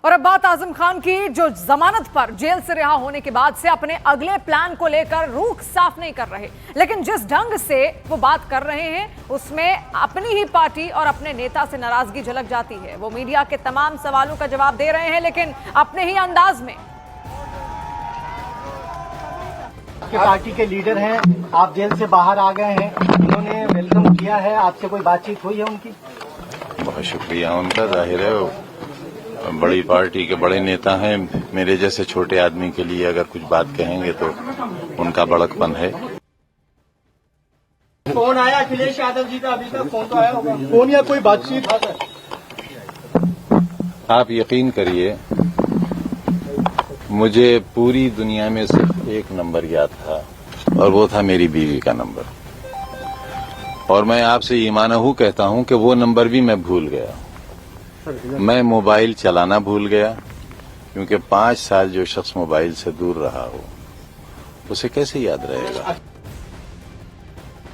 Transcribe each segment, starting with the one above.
और अब बात आजम खान की, जो जमानत पर जेल से रिहा होने के बाद से अपने अगले प्लान को लेकर रूख साफ नहीं कर रहे, लेकिन जिस ढंग से वो बात कर रहे हैं उसमें अपनी ही पार्टी और अपने नेता से नाराजगी झलक जाती है। वो मीडिया के तमाम सवालों का जवाब दे रहे हैं, लेकिन अपने ही अंदाज में। आपके पार्टी के लीडर हैं, आप जेल से बाहर आ गए हैं, उन्होंने वेलकम किया है, आपसे कोई बातचीत हुई है उनकी? बहुत शुक्रिया उनका। जाहिर है वो बड़ी पार्टी के बड़े नेता हैं, मेरे जैसे छोटे आदमी के लिए अगर कुछ बात कहेंगे तो उनका बड़कपन है। फोन आया अखिलेश यादव जी का? अभी तक फोन तो आया होगा, फोन या कोई बातचीत? आप यकीन करिए, मुझे पूरी दुनिया में सिर्फ एक नंबर याद था और वो था मेरी बीवी का नंबर। और मैं आपसे ईमानहू कहता हूं कि वो नंबर भी मैं भूल गया। मैं मोबाइल चलाना भूल गया, क्योंकि 5 साल जो शख्स मोबाइल से दूर रहा हो उसे कैसे याद रहेगा।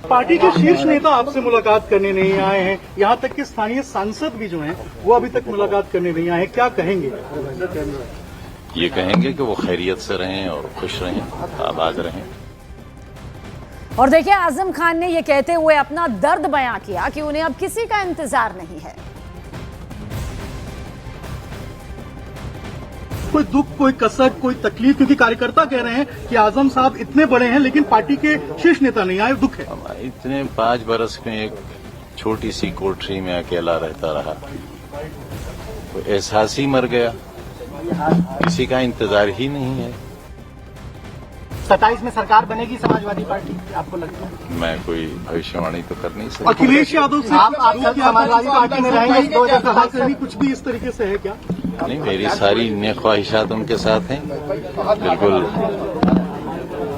पार्टी के शीर्ष नेता आपसे मुलाकात करने नहीं आए हैं, यहाँ तक कि स्थानीय सांसद भी जो हैं वो अभी तक मुलाकात करने नहीं आए हैं, क्या कहेंगे? ये कहेंगे कि वो खैरियत से रहें और खुश रहें, आबाद रहें। और देखिए, आजम खान ने ये कहते हुए अपना दर्द बयां किया कि उन्हें अब किसी का इंतजार नहीं है। कोई दुख, कोई कसक, कोई तकलीफ, क्योंकि कार्यकर्ता कह रहे हैं कि आजम साहब इतने बड़े हैं लेकिन पार्टी के शीर्ष नेता नहीं आए, दुख है। इतने 5 बरस में एक छोटी सी कोठरी में अकेला रहता रहा, तो एहसास ही मर गया, किसी का इंतजार ही नहीं है। 27 में सरकार बनेगी समाजवादी पार्टी, आपको लगता है? मैं कोई भविष्यवाणी तो कर नहीं सकता। अखिलेश यादव से आप समाजवादी पार्टी में रहेंगे, 2007 से भी कुछ भी इस तरीके से है क्या? नहीं, मेरी सारी नेक ख्वाहिशात उनके साथ हैं, बिल्कुल।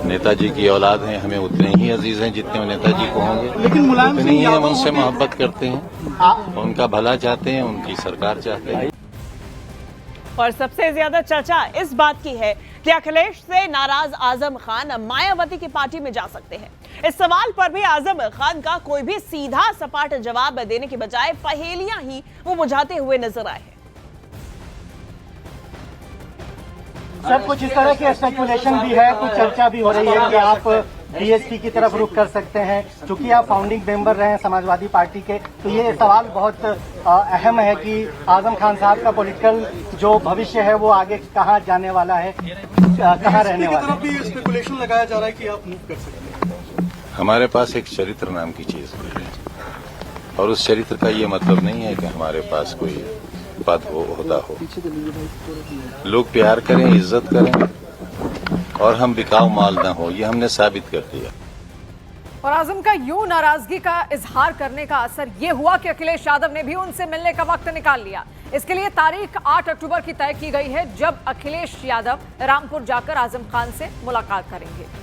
नेताजी की औलाद हैं, हमें उतने ही अजीज हैं जितने नेताजी को होंगे, लेकिन मुलायम उतनी ही हम उनसे मोहब्बत करते हैं, उनका भला चाहते हैं, उनकी सरकार चाहते हैं। और सबसे ज्यादा चर्चा इस बात की है कि अखिलेश से नाराज आजम खान मायावती की पार्टी में जा सकते हैं। इस सवाल पर भी आजम खान का कोई भी सीधा सपाट जवाब देने के बजाय पहेलियां ही वो बुझाते हुए नजर आए हैं। सर, कुछ इस तरह की स्पेकुलेशन भी है, कुछ चर्चा भी हो रही है कि आप बीएसपी की तरफ रुख कर सकते हैं, क्योंकि आप फाउंडिंग मेंबर रहे हैं समाजवादी पार्टी के। तो ये सवाल बहुत अहम है कि आजम खान साहब का पॉलिटिकल जो भविष्य है वो आगे कहाँ जाने वाला है, कहाँ रहने वाला है। भी स्पेकुलेशन लगाया जा रहा है कि आप मूव कर सकते हैं। हमारे पास एक चरित्र नाम की चीज है, और उस चरित्र का ये मतलब नहीं है कि हमारे पास कोई पद हो, ओहदा हो। लोग प्यार करें, इज्जत करें और हम बिकाऊ माल न हो, ये हमने साबित कर दिया। और आजम का यूं नाराजगी का इजहार करने का असर ये हुआ कि अखिलेश यादव ने भी उनसे मिलने का वक्त निकाल लिया। इसके लिए तारीख 8 अक्टूबर की तय की गई है, जब अखिलेश यादव रामपुर जाकर आजम खान से मुलाकात करेंगे।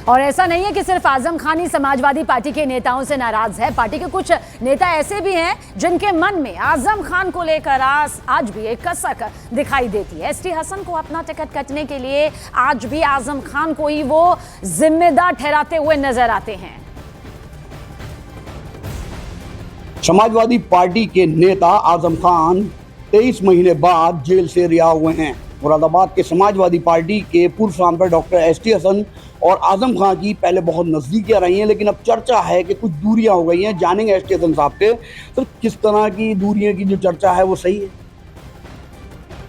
और ऐसा नहीं है कि सिर्फ आजम खान ही समाजवादी पार्टी के नेताओं से नाराज है। पार्टी के कुछ नेता ऐसे भी हैं जिनके मन में आजम खान को लेकर आज भी एक कसक दिखाई देती है। एसटी हसन को अपना टिकट कटने के लिए आज भी आजम खान को ही वो जिम्मेदार ठहराते हुए नजर आते हैं। समाजवादी पार्टी के नेता आजम खान 23 महीने बाद जेल से रिहा हुए हैं। मुरादाबाद के समाजवादी पार्टी के पूर्व सांसद डॉक्टर एसटी हसन और आजम खान की पहले बहुत नज़दीकियाँ रही हैं, लेकिन अब चर्चा है कि कुछ दूरियां हो गई हैं। जानेंगे एसटी हसन साहब के तो किस तरह की दूरियां की जो चर्चा है वो सही है।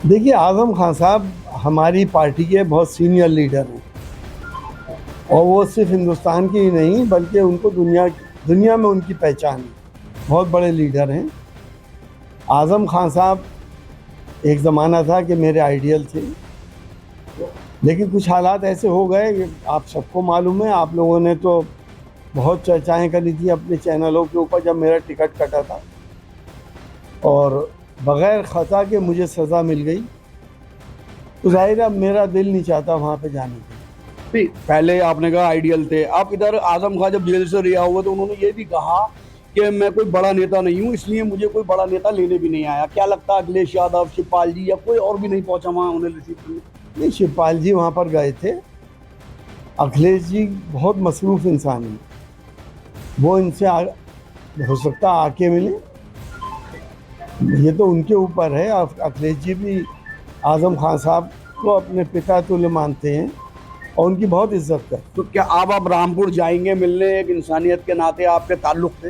देखिए, आजम खान साहब हमारी पार्टी के बहुत सीनियर लीडर हैं, और वो सिर्फ हिंदुस्तान के ही नहीं बल्कि उनको दुनिया में उनकी पहचान है। बहुत बड़े लीडर हैं आजम खान साहब। एक ज़माना था कि मेरे आइडियल थे, लेकिन कुछ हालात ऐसे हो गए कि आप सबको मालूम है। आप लोगों ने तो बहुत चर्चाएं करी थी अपने चैनलों के ऊपर जब मेरा टिकट कटा था, और बग़ैर ख़ता के मुझे सज़ा मिल गई, तो ज़ाहिर है मेरा दिल नहीं चाहता वहाँ पे जाने के। पहले आपने कहा आइडियल थे, आप इधर आजम खान जब जेल से रिहा हुआ तो उन्होंने ये भी कहा कि मैं कोई बड़ा नेता नहीं हूँ, इसलिए मुझे कोई बड़ा नेता लेने भी नहीं आया। क्या लगता है अखिलेश यादव, शिवपाल जी या कोई और भी नहीं पहुँचा वहाँ उन्हें रिसीव करने? नहीं, शिवपाल जी वहाँ पर गए थे। अखिलेश जी बहुत मसरूफ़ इंसान हैं, वो इनसे हो सकता आके मिले, ये तो उनके ऊपर है। अखिलेश जी भी आजम खान साहब को अपने पिता तुल्य मानते हैं और उनकी बहुत इज्जत करते हैं। तो क्या आप अब रामपुर जाएंगे मिलने, एक इंसानियत के नाते आपके ताल्लुक थे?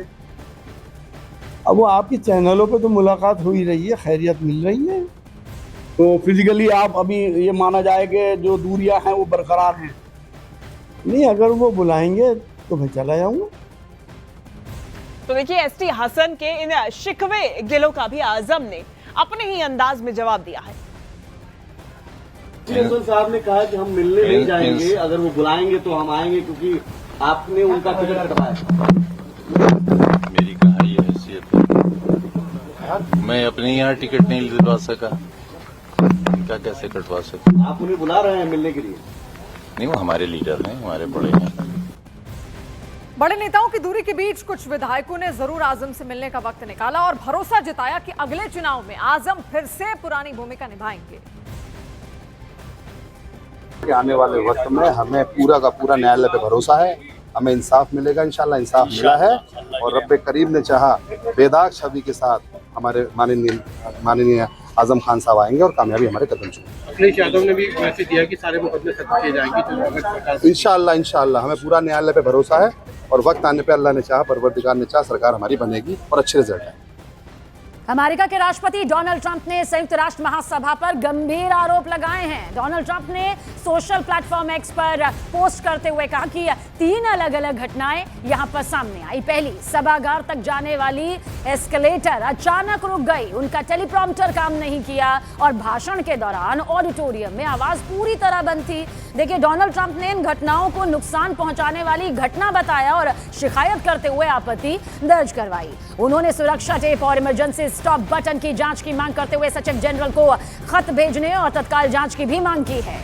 अब वो आपकी चैनलों पे तो मुलाकात हो ही रही है, खैरियत मिल रही है। तो फिजिकली आप अभी ये माना जाए कि जो दूरियां हैं वो बरकरार हैं? नहीं, अगर वो बुलाएंगे तो मैं चला जाऊंगा। तो देखिए, एसटी हसन के इन शिकवे गिलों का भी आजम ने अपने ही अंदाज में जवाब दिया है। हसन साहब ने कहा कि हम मिलने नहीं जाएंगे, अगर वो बुलाएंगे तो हम आएंगे, क्योंकि आपने उनका टिकट कटवाया। मेरी कहाँ ये हैसियत है? मैं अपने यहाँ टिकट नहीं दिलवा सका, इनका कैसे कटवा सका? आप उन्हें बुला रहे हैं मिलने के लिए? नहीं, वो हमारे लीडर हैं, हमारे बड़े हैं। बड़े नेताओं की दूरी के बीच कुछ विधायकों ने जरूर आजम से मिलने का वक्त निकाला और भरोसा जताया कि अगले चुनाव में आजम फिर से पुरानी भूमिका निभाएंगे। आने वाले वक्त में हमें पूरा का पूरा न्यायालय पे भरोसा है, हमें इंसाफ मिलेगा। इंशाल्लाह इंसाफ मिला है और रब्बे करीम ने चाहा बेदाग छवि के साथ हमारे माननीय आजम खान साहब आएंगे और कामयाबी हमारे कदम चुनेंगे। अखिलेश यादव ने भी मैसेज दिया कि सारे मुकदमे खत्म किए जाएंगे। इंशाल्लाह हमें पूरा न्यायालय पे भरोसा है और वक्त आने पे अल्लाह ने चाहा, परवरदिगार ने चाहा, सरकार हमारी बनेगी और अच्छे रिजल्ट है। अमेरिका के राष्ट्रपति डोनाल्ड ट्रंप ने संयुक्त राष्ट्र महासभा पर गंभीर आरोप लगाए हैं। डोनाल्ड ट्रंप ने सोशल प्लेटफॉर्म एक्स पर पोस्ट करते हुए कहा कि 3 अलग-अलग घटनाएं यहां पर सामने आई। पहली, सभागार तक जाने वाली एस्केलेटर अचानक रुक गई, उनका टेलीप्रॉम्प्टर काम नहीं किया और भाषण के दौरान ऑडिटोरियम में आवाज पूरी तरह बंद थी। देखिए, डोनाल्ड ट्रंप ने इन घटनाओं को नुकसान पहुंचाने वाली घटना बताया और शिकायत करते हुए आपत्ति दर्ज करवाई। उन्होंने सुरक्षा टेप और इमरजेंसी स्टॉप बटन की जांच की मांग करते हुए सचिव जनरल को खत भेजने और तत्काल जांच की भी मांग की है।